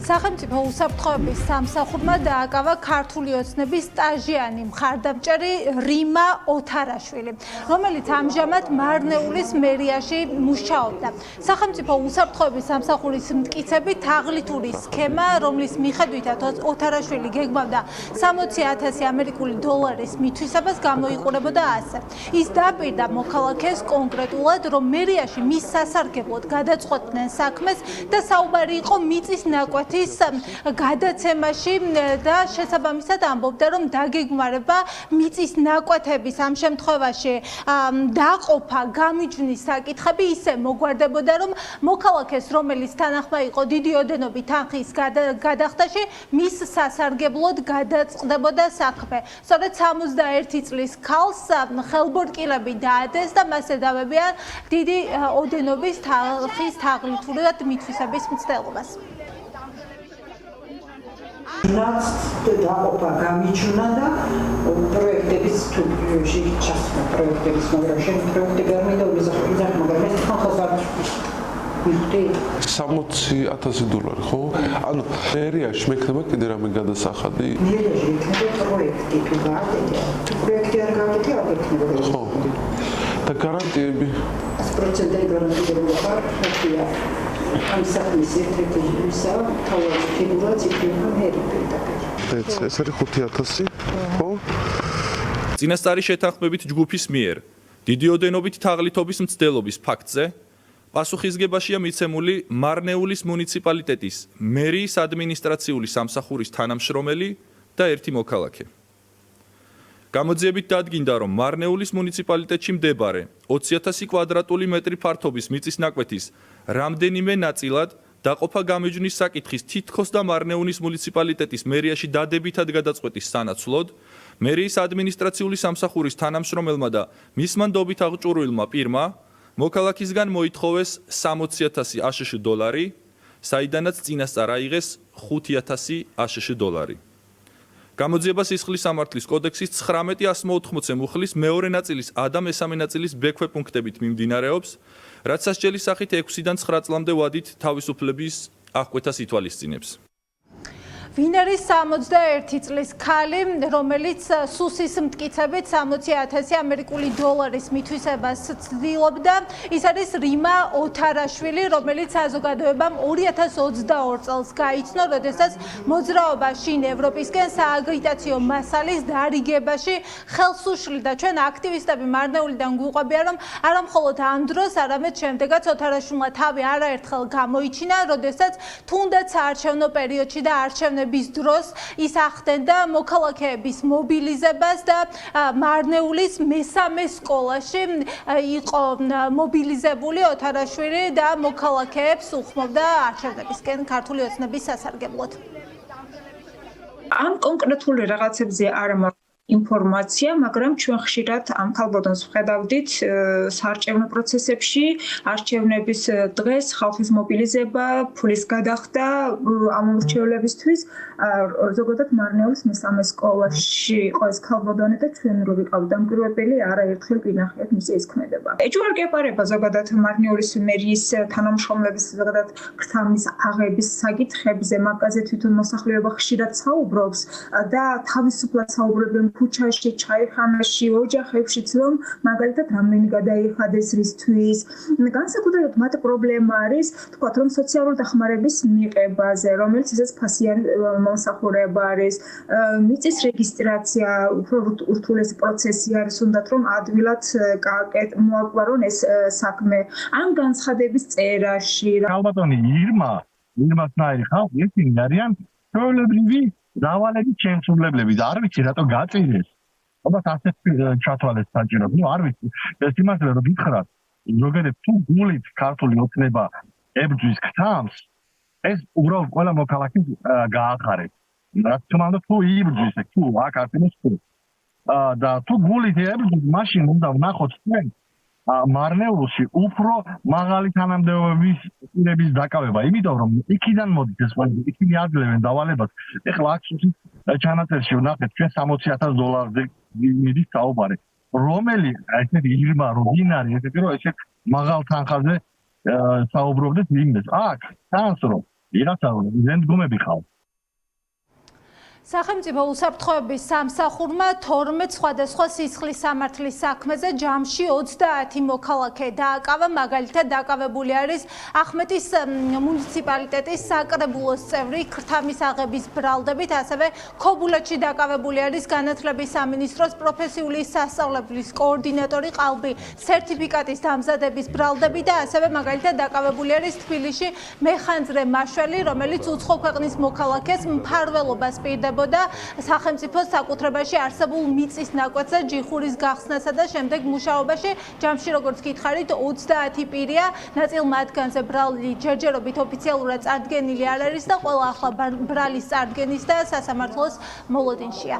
სახელმწიფო უსაფრთხოების სამსახურმა დააკავა ქართული ოცნების სტაჟიანი მხარდამჭერი რიმა ოთარაშვილი, რომელიც ამჟამად მარნეულის მერიაში მუშაობდა. სახელმწიფო უსაფრთხოების სამსახურის მტკიცებით თაღლითური სქემა, რომლის მიხედვითაც ოთარაშვილი გეგმავდა 60,000 ამერიკული დოლარის მითვისებას, გამოიყურებოდა ასე. ის დაპირდა მოქალაქეს კონკრეტულად, რომ მერიაში მის სასარგებლოდ გადაწყვეტდნენ საქმეს და საუბარი იყო მიწის ნაკვეთის გადაცემაში და შესაბამისად ამბობდა, რომ დაგეგმარება მიწის ნაკვეთების ამ შემთხვევაში დაყოფა გამიჯვნის საკითხები ისე მოგვარდებოდა, რომ მოქალაქეს, რომელიც თანახმა იყო დიდი ოდენობით თანხის გადახდაში, მის სასარგებლოდ გადაწყდებოდა საქმე. სწორედ 61 წლის ქალს ხელბორტკილები დაადეს და მას ედავებიან დიდი ოდენობის თანხის თაღლითურად მითვისების მცდელობას. რაც დაყოფა გამიჯვნა და პროექტების ჩასვლა პროექტების მაგრამ შენ პროექტი გამიდა ვიზახი მაგრამ ეს ხალხს არ მიხდი 60,000 დოლარი ხო? ანუ მერიაში მექნება კიდე რამე გადასახადი? მერიაში მექნება პროექტი თუ გააკეთე. პროექტი არ გააკეთე, არ ექნება. ხო. და გარანტიები 100% გარანტირებული ხარ, ხოთია. ამ საქმის ერთ-ერთი ისა თავის ფიგურად იქნება მერები. ეს არის 5,000, ხო? წინასწარი შეთანხმებით ჯგუფის მიერ დიდი ოდენობით თაღლითობის მცდელობის ფაქტზე პასუხისგებაშია მიცემული მარნეულის მუნიციპალიტეტის მერიის ადმინისტრაციული სამსახურის თანამშრომელი და ერთი მოქალაქე. გამოძიებით დადგინდა, რომ მარნეულის მუნიციპალიტეტში მდებარე 20,000 კვადრატული მეტრი ფართობის მიწის ნაკვეთის რამდენიმე ნაწილად დაყოფა გამიჯვნის საკითხის თითქოს და მარნეულის მუნიციპალიტეტის მერიაში დადებითად გადაწყვეტის სანაცვლოდ მერიის ადმინისტრაციული სამსახურის თანამშრომელმა და მისმა ნდობით აღჭურვილმა პირმა მოქალაქისგან მოითხოვეს 60,000 აშშ დოლარი, საიდანაც წინასწარ აიღეს 5,000 აშშ დოლარი. გამოძიება სისხლის სამართლის კოდექსის 19.180 მუხლის მეორე ნაწილის A და მესამე ნაწილის B ქვეპუნქტებით მიმდინარეობს, რაც სასჯელის სახით 6-დან 9 წლამდე ვადით თავისუფლების აღკვეთას ითვალისწინებს. ვინ არის 61 წლის ქალი, რომელიც სუსის მტკიცებით 60,000 ამერიკული დოლარის მითვისებას ცდილობდა? ის არის რიმა ოთარაშვილი, რომელიც საზოგადოებამ 2022 წელს გაიცნო, როდესაც მოძრაობა შინ ევროპისკენ სააგიტაციო მასალის დარიგებაში ხელს უშლიდა. ჩვენ აქტივისტები მარნეულიდან გვიყვებიან, რომ არა მხოლოდ ამ დროს, არამედ შემდეგაც ოთარაშვილმა თავი არაერთხელ გამოიჩინა, როდესაც თუნდაც საარჩევნო პერიოდში და არჩევნების დროს ის ახდენდა მოქალაქეების მობილიზებას და მარნეულის მესამე სკოლაში იყო მობილიზებული ოთარაშვილი და მოქალაქეებს უხმობდა არჩევნებისკენ ქართული ოცნების სასარგებლოდ. ამ კონკრეტული რაღაცებზე არ მაქვს ინფორმაცია, მაგრამ ჩვენ ხშირად ამ ქალბატონს ვხედავდით საარჩევნო პროცესებში, არჩევნების დღეს ხალხის მობილიზება, ფულის გადახდა ამ მრჩევლებისთვის, ზოგადად მარნეულის მესამე სკოლაში იყო ეს ქალბატონი და ჩვენ რო ვიყავ დამკვირვებელი, არაერთხელ ვინახეთ მისი ეს ქმედება. ეჭვარ გეპარება ზოგადად მარნეულის მერიის თანამშრომლების ზოგადად ქსამის აღების საკითხებზე, მაგაზე თვითონ მოსახლეობა ხშირად საუბრობს და თავისუფლად საუბრობენ ქუჩაში, ჩაიხანაში, ოჯახებშიც, რომ მაგალითად რამდენი გადაიხადეს რისთვის. განსაკუთრებით მათ პრობლემა არის, თქვათ, რომ სოციალური დახმარების მიღებაზე, რომელიც ისეც ფასიანი მომსახურება არის, მიწის რეგისტრაცია, უფრო ურთულესი პროცესი არის, უნდათ რომ ადვილად მოაკვარონ ეს საქმე. ამ განცხადების წერაში ქალბატონი ირმასნაირი ხალხი ისინი არიან ჩვეულებრივი დავალებით შემსრულებლები და არ ვიცი რატო გაწირეს. ალბათ ასეთ ჩათვალეს საჭირო. არ ვიცი. ეს იმასე რომ გითხრათ, ზოგადად თუ გულით ქართული ოცნება ებრძვის გთამს, ეს უბრალოდ ყველა მოქალაქეს გაახარეს. რა თქმა უნდა, თუ იბრძვის, თუ აქ არის თუ და თუ გულით ებრძვის, მაშინ უნდა ვნახოთ ჩვენ მარნეულში უფრო მაღალი თანამდებობის დაკავება, იმიტომ რომ იქიდან მოდის ეს ყველაფერი, იქიდან აძლევენ დავალებას. ეხლა აქ ჩანაწერში ვნახეთ ჩვენ 60,000 დოლარზე მიდის საუბარი. რომელი ესეთი ირმა რომ ვინ არის ესეთი რომ ესე მაღალ თანხაზე საუბრობდეთ იმდეს. აქ თანს რომ ვიღაცა ზენდგომები ყავს. სახელმწიფო უსაფრთხოების სამსახურმა 12 სხვადასხვა სისხლის სამართლის საქმეზე ჯამში 30 მოქალაქე დააკავა, მაგალითად დაკავებული არის ახმეტის მუნიციპალიტეტის საკრებულოს წევრი ქრთამის აღების ბრალდებით, ასევე ქობულეთში დაკავებული არის განათლების სამინისტროს პროფესიული სასწავლებლის კოორდინატორი ყალბი სერტიფიკატის დამზადების ბრალდები და ასევე მაგალითად დაკავებული არის თბილისში მეხანძრე მაშველი, რომელიც უცხო ქვეყნის მოქალაქეს მფარველობას პირდებოდა სახელმწიფო საკუთრებაში არსებულ მიწის ნაკვეთზე ჯიხურის გახსნასა და შემდეგ მუშაობაში. ჯამში როგორც გითხარით 30 პირია, ნაწილ მათგანზე ბრალი ჯერჯერობით ოფიციალურად წარდგენილი არ არის და ყველა ახლა ბრალის წარდგენის და სასამართლოს მოლოდინშია.